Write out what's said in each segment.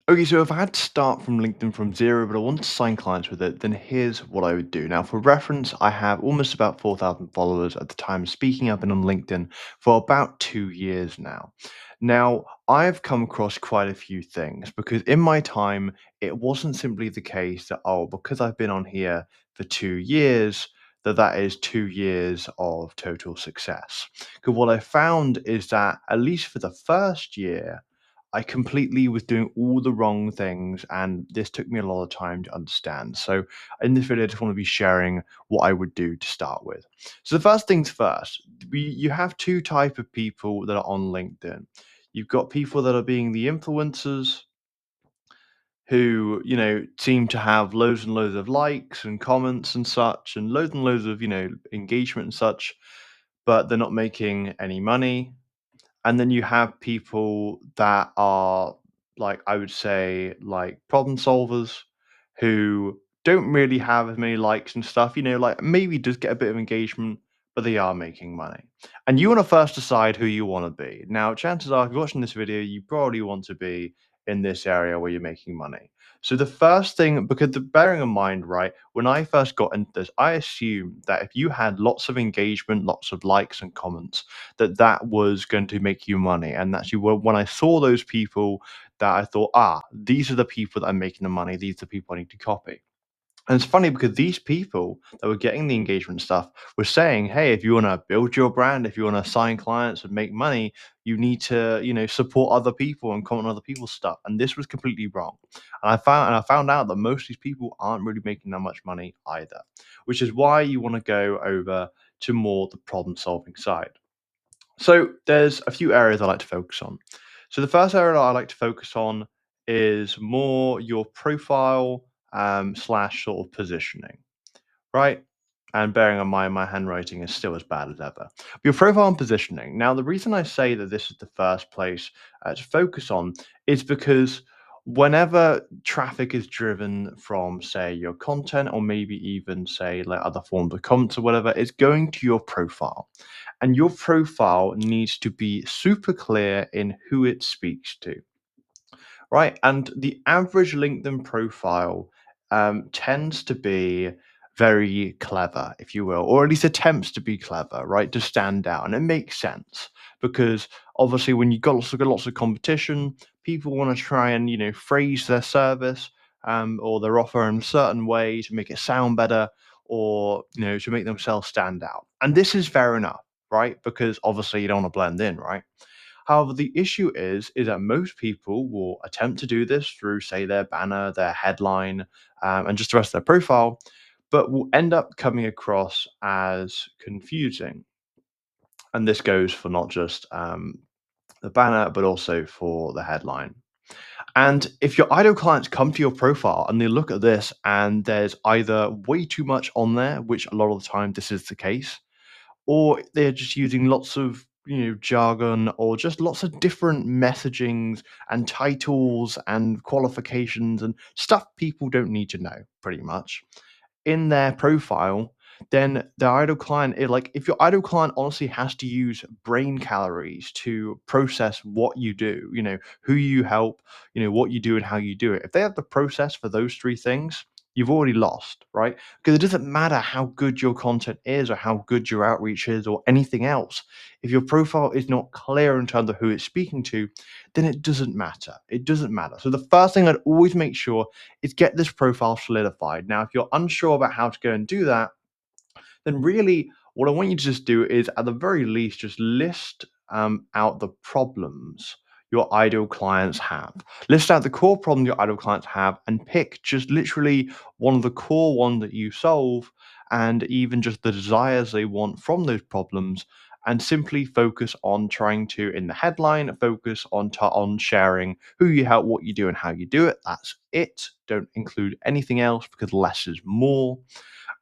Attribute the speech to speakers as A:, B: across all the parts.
A: Okay, so if I had to start from LinkedIn from zero, but I want to sign clients with it, then here's what I would do. Now, for reference, I have almost about 4,000 followers at the time of speaking. I've been on LinkedIn for about 2 years now. Now, I've come across quite a few things because in my time, it wasn't simply the case that, oh, because I've been on here for 2 years, that is 2 years of total success. Because what I found is that, at least for the first year, I completely was doing all the wrong things, and this took me a lot of time to understand. So, in this video, I just want to be sharing what I would do to start with. So, the first things first, you have two type of people that are on LinkedIn. You've got people that are being the influencers who seem to have loads and loads of likes and comments and such, and loads of engagement and such, but they're not making any money. And then you have people that are, like, I would say, like, problem solvers who don't really have as many likes and stuff, like, maybe just get a bit of engagement, but they are making money. And you wanna first decide who you wanna be. Now, chances are, if you're watching this video, you probably want to be in this area where you're making money. So the first thing, because bearing in mind, right, when I first got into this, I assumed that if you had lots of engagement, lots of likes and comments, that was going to make you money. And actually, when I saw those people, that I thought, these are the people that are making the money. These are the people I need to copy. And it's funny because these people that were getting the engagement stuff were saying, hey, if you want to build your brand, if you want to sign clients and make money, you need to, support other people and comment on other people's stuff. And this was completely wrong. And I found out that most of these people aren't really making that much money either, which is why you want to go over to more the problem solving side. So there's a few areas I like to focus on. So the first area that I like to focus on is more your profile slash sort of positioning, right? And bearing in mind my handwriting is still as bad as ever. Your profile and positioning. Now, the reason I say that this is the first place to focus on is because whenever traffic is driven from, say, your content, or maybe even, say, like other forms of comments or whatever, it's going to your profile. And your profile needs to be super clear in who it speaks to, right? And the average LinkedIn profile tends to be very clever, if you will, or at least attempts to be clever, right? To stand out. And it makes sense because obviously when you've got lots of competition, people want to try and, phrase their service or their offer in a certain way to make it sound better, or, to make themselves stand out. And this is fair enough, right? Because obviously you don't want to blend in, right? However, the issue is that most people will attempt to do this through, say, their banner, their headline, and just the rest of their profile, but will end up coming across as confusing. And this goes for not just the banner, but also for the headline. And if your ideal clients come to your profile and they look at this and there's either way too much on there, which a lot of the time this is the case, or they're just using lots of jargon, or just lots of different messagings and titles and qualifications and stuff people don't need to know, pretty much, in their profile. Then the idle client, like, if your idle client honestly has to use brain calories to process what you do, who you help, what you do and how you do it, if they have the process for those three things, you've already lost, right? Because it doesn't matter how good your content is or how good your outreach is or anything else. If your profile is not clear in terms of who it's speaking to, then it doesn't matter. It doesn't matter. So the first thing I'd always make sure is get this profile solidified. Now, if you're unsure about how to go and do that, then really what I want you to just do is, at the very least, just list out the problems your ideal clients have. List out the core problem your ideal clients have and pick just literally one of the core ones that you solve, and even just the desires they want from those problems, and simply focus on trying to, in the headline, focus on sharing who you help, what you do, and how you do it. That's it. Don't include anything else, because less is more.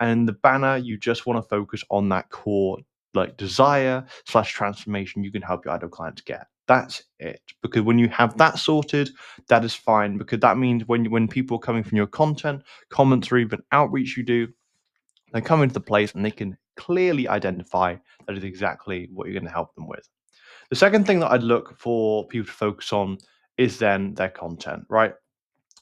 A: And the banner, you just want to focus on that core, like, desire slash transformation you can help your ideal clients get. That's it. Because when you have that sorted, that is fine. Because that means when people are coming from your content, comments, or even outreach you do, they come into the place and they can clearly identify that is exactly what you're going to help them with. The second thing that I'd look for people to focus on is then their content, right?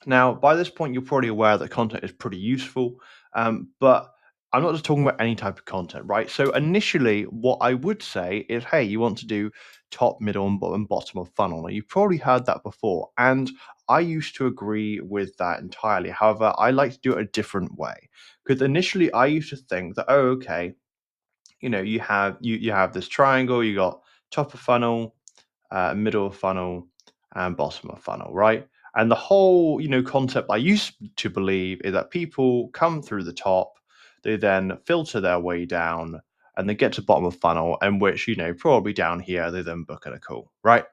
A: Now, by this point, you're probably aware that content is pretty useful, but I'm not just talking about any type of content, right? So initially, what I would say is, hey, you want to do top, middle, and bottom of funnel. Now, you've probably heard that before, and I used to agree with that entirely. However, I like to do it a different way because initially I used to think that, oh, okay, you have this triangle, you got top of funnel, middle of funnel, and bottom of funnel, right? And the whole, concept I used to believe is that people come through the top, they then filter their way down, and they get to bottom of funnel, and which, probably down here, they then book at a call, right?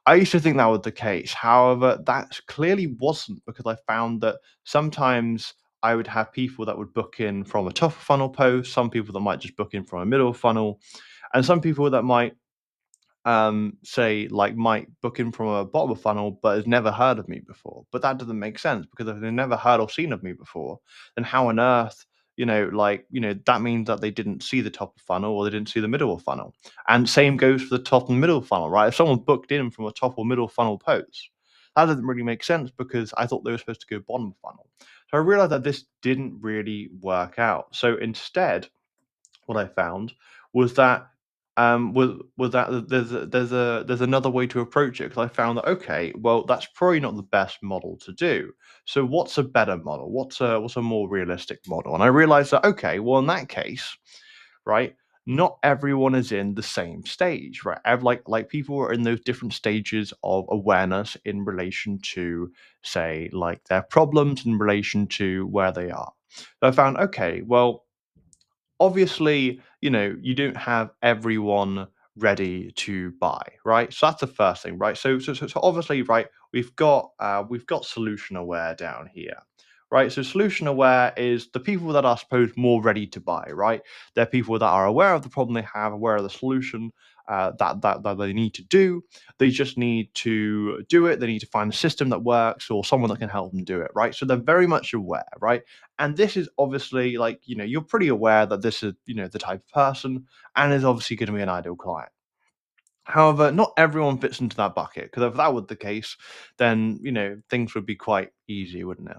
A: I used to think that was the case. However, that clearly wasn't because I found that sometimes I would have people that would book in from a top of funnel post, some people that might just book in from a middle of funnel, and some people that might say like might book in from a bottom of funnel but has never heard of me before. But that doesn't make sense because if they've never heard or seen of me before, then how on earth, that means that they didn't see the top of funnel or they didn't see the middle of funnel. And same goes for the top and middle funnel, right? If someone booked in from a top or middle funnel post, that doesn't really make sense because I thought they were supposed to go bottom of funnel. So I realized that this didn't really work out. So instead, what I found was that there's another way to approach it because I found that okay, well that's probably not the best model to do. So what's a better model? What's a more realistic model? And I realized that okay, well in that case, right, not everyone is in the same stage, right? Like people are in those different stages of awareness in relation to, say, like their problems in relation to where they are. So I found okay, well obviously, you don't have everyone ready to buy, right? So that's the first thing, right? So obviously, right, we've got solution aware down here. Right. So solution aware is the people that are supposed more ready to buy, right? They're people that are aware of the problem they have, aware of the solution that they need to do. They just need to do it. They need to find a system that works or someone that can help them do it, right? So they're very much aware, right? And this is obviously like, you're pretty aware that this is, the type of person and is obviously going to be an ideal client. However, not everyone fits into that bucket because if that were the case, then, things would be quite easy, wouldn't it?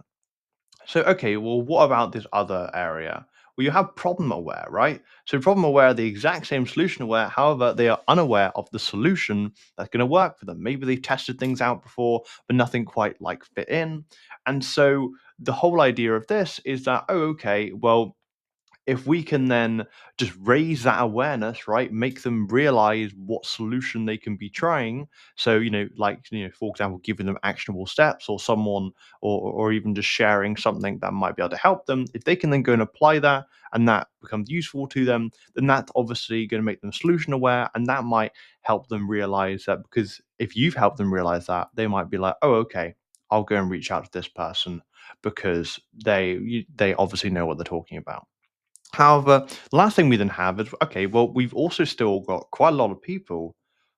A: So, okay, well, what about this other area? Well, you have problem aware, right? So, problem aware are the exact same solution aware. However, they are unaware of the solution that's going to work for them. Maybe they've tested things out before, but nothing quite like fit in. And so, the whole idea of this is that, oh, okay, well, if we can then just raise that awareness, right, make them realize what solution they can be trying. So, for example, giving them actionable steps or someone or even just sharing something that might be able to help them. If they can then go and apply that and that becomes useful to them, then that's obviously going to make them solution aware and that might help them realize that because if you've helped them realize that, they might be like, oh, okay, I'll go and reach out to this person because they obviously know what they're talking about. However, the last thing we then have is okay, well, we've also still got quite a lot of people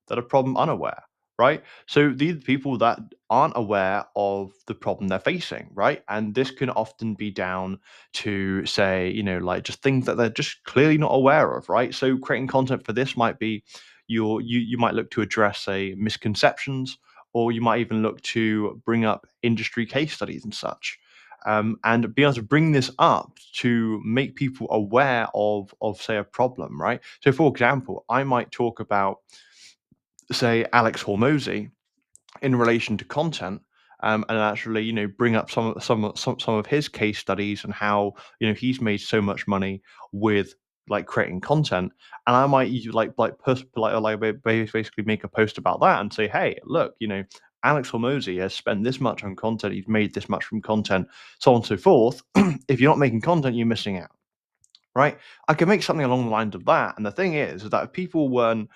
A: that are problem unaware, right? So these are people that aren't aware of the problem they're facing, right? And this can often be down to, say, like just things that they're just clearly not aware of, right? So creating content for this might be you might look to address, say, misconceptions, or you might even look to bring up industry case studies and such and be able to bring this up to make people aware of say a problem, right? So, for example, I might talk about say Alex Hormozy in relation to content. And actually, bring up some of his case studies and how he's made so much money with like creating content. And I might use basically make a post about that and say, hey, look, Alex Hormozy has spent this much on content, he's made this much from content, so on and so forth. If you're not making content, you're missing out, right? I could make something along the lines of that. And the thing is that if people were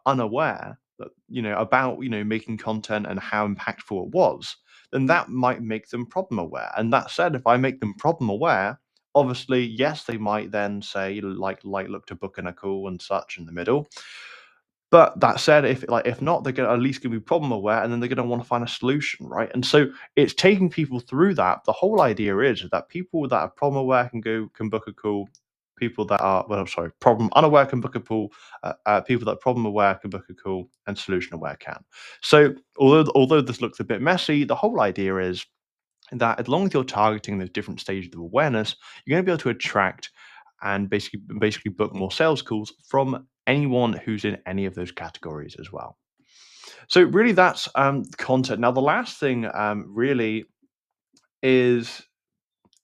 A: unaware that, about, making content and how impactful it was, then that might make them problem aware. And that said, if I make them problem aware, obviously, yes, they might then say like look to book in a call and such in the middle. But that said, if not, they're gonna at least gonna be problem aware, and then they're gonna wanna find a solution, right? And so it's taking people through that. The whole idea is that people that are problem aware can book a call. People that are well, I'm sorry, problem unaware can book a call. People that are problem aware can book a call, and solution aware can. So although this looks a bit messy, the whole idea is that as long as you're targeting those different stages of awareness, you're going to be able to attract and basically book more sales calls from anyone who's in any of those categories as well. So really, that's content. Now, the last thing really is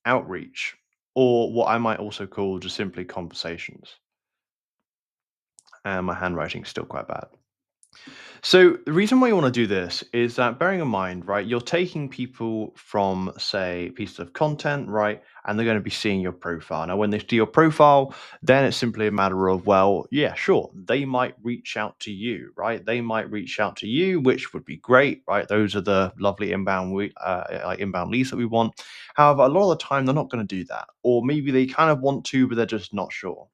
A: outreach, or what I might also call just simply conversations. And my handwriting's still quite bad. So the reason why you want to do this is that bearing in mind, right, you're taking people from, say, pieces of content, right, and they're going to be seeing your profile. Now, when they see your profile, then it's simply a matter of, well, yeah, sure, they might reach out to you, right? They might reach out to you, which would be great, right? Those are the lovely like inbound leads that we want. However, a lot of the time they're not going to do that, or maybe they kind of want to, but they're just not sure.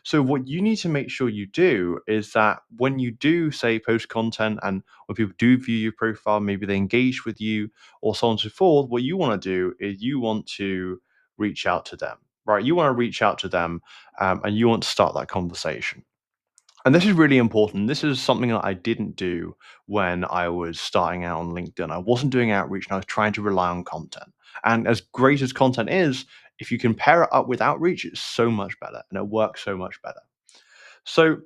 A: So what you need to make sure you do is that when you do say post content and when people do view your profile, maybe they engage with you or so on and so forth, what you want to do is you want to reach out to them, right? You want to reach out to them and you want to start that conversation. And this is really important. This is something that I didn't do when I was starting out on LinkedIn. I wasn't doing outreach and I was trying to rely on content. And as great as content is, if you can pair it up with outreach, it's so much better and it works so much better. So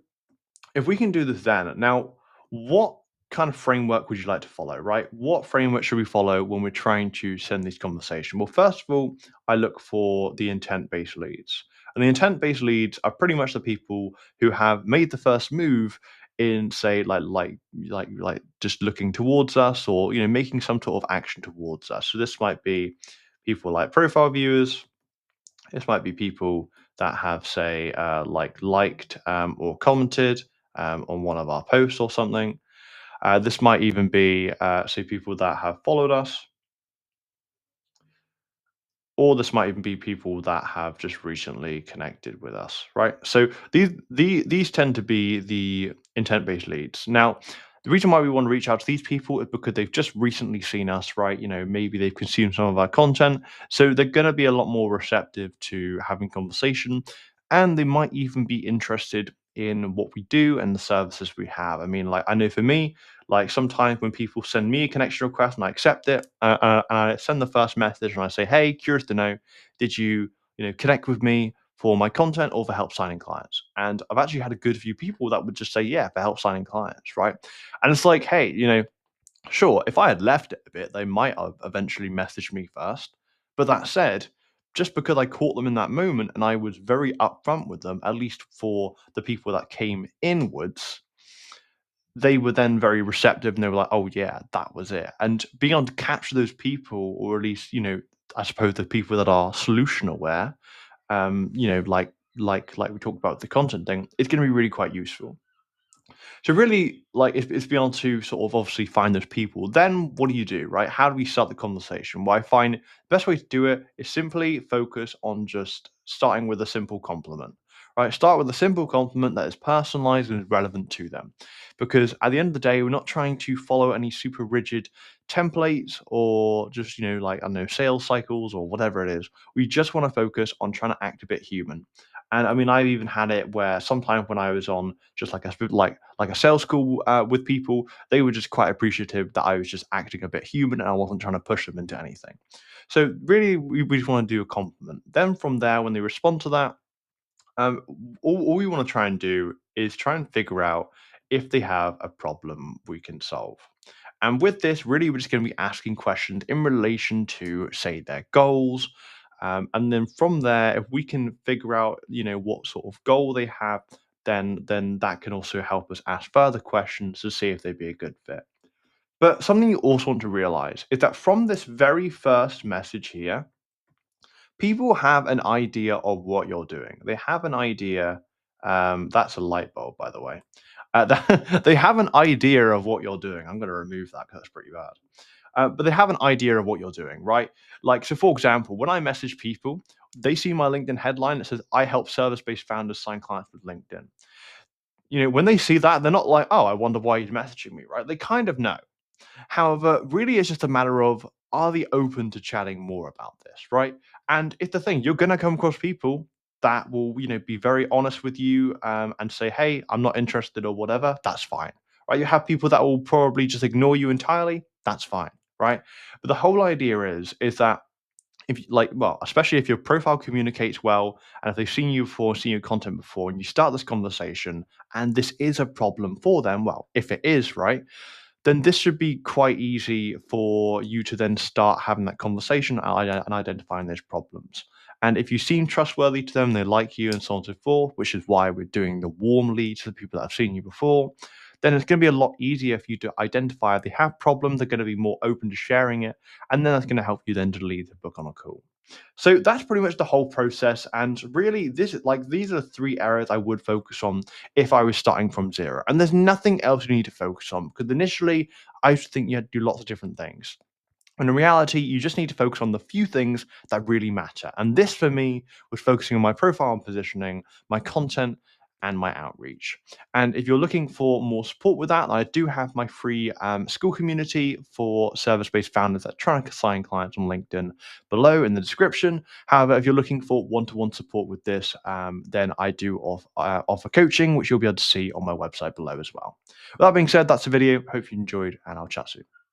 A: if we can do this then, now what kind of framework would you like to follow, right? What framework should we follow when we're trying to send these conversation? Well, first of all, I look for the intent-based leads. And the intent-based leads are pretty much the people who have made the first move in, say, like just looking towards us, or making some sort of action towards us. So this might be people like profile viewers, this might be people that have, say, liked or commented on one of our posts or something. This might even be, say, people that have followed us, or this might even be people that have just recently connected with us, right? So these tend to be the intent-based leads. Now, the reason why we want to reach out to these people is because they've just recently seen us, right? Maybe they've consumed some of our content, so they're going to be a lot more receptive to having conversation, and they might even be interested in what we do and the services we have. I mean, like I know for me, like sometimes when people send me a connection request and I accept it, and I send the first message and I say, "Hey, curious to know, did you connect with me for my content or for help signing clients?" And I've actually had a good few people that would just say, "Yeah, for help signing clients," right? And it's like, hey, sure, if I had left it a bit, they might have eventually messaged me first. But that said, just because I caught them in that moment and I was very upfront with them, at least for the people that came inwards, they were then very receptive and they were like, "Oh yeah, that was it." And being able to capture those people, or at least, I suppose the people that are solution aware, like we talked about the content thing, it's going to be really quite useful. So really, like, it's being able to sort of obviously find those people. Then what do you do, right? How do we start the conversation? Well, I find the best way to do it is simply focus on just starting with a simple compliment, right? Start with a simple compliment that is personalized and is relevant to them. Because at the end of the day, we're not trying to follow any super rigid templates or just, like, I don't know, sales cycles or whatever it is. We just want to focus on trying to act a bit human. And I mean, I've even had it where sometimes when I was on just like a sales call with people, they were just quite appreciative that I was just acting a bit human and I wasn't trying to push them into anything. So really, we just want to do a compliment. Then from there, when they respond to that, um, all we want to try and do is try and figure out if they have a problem we can solve. And with this, really, we're just going to be asking questions in relation to, say, their goals. And then from there, if we can figure out, what sort of goal they have, then that can also help us ask further questions to see if they'd be a good fit. But something you also want to realize is that from this very first message here, people have an idea of what you're doing. They have an idea. That's a light bulb, by the way. They have an idea of what you're doing. I'm going to remove that because that's pretty bad. But they have an idea of what you're doing, right? Like, so for example, when I message people, they see my LinkedIn headline that says, "I help service based founders sign clients with LinkedIn." When they see that, they're not like, "Oh, I wonder why he's messaging me," right? They kind of know. However, really, it's just a matter of, are they open to chatting more about this, right? And it's the thing, you're going to come across people that will, be very honest with you and say, "Hey, I'm not interested," or whatever. That's fine, right? You have people that will probably just ignore you entirely. That's fine, right? But the whole idea is that if well, especially if your profile communicates well and if they've seen you before, seen your content before, and you start this conversation and this is a problem for them, well, if it is, right, then this should be quite easy for you to then start having that conversation and identifying those problems. And if you seem trustworthy to them, they like you, and so on and so forth, which is why we're doing the warm lead to the people that have seen you before, then it's going to be a lot easier for you to identify if they have problems. They're going to be more open to sharing it, and then that's going to help you then to lead the book on a call. So that's pretty much the whole process. And really, this is like these are the three areas I would focus on if I was starting from zero. And there's nothing else you need to focus on because initially I used to think you had to do lots of different things. And in reality, you just need to focus on the few things that really matter. And this for me was focusing on my profile and positioning, my content, and my outreach. And if you're looking for more support with that, I do have my free school community for service based founders that try to sign clients on LinkedIn below in the description. However, if you're looking for one to one support with this, then I do offer coaching, which you'll be able to see on my website below as well. With that being said, that's the video. Hope you enjoyed, and I'll chat soon.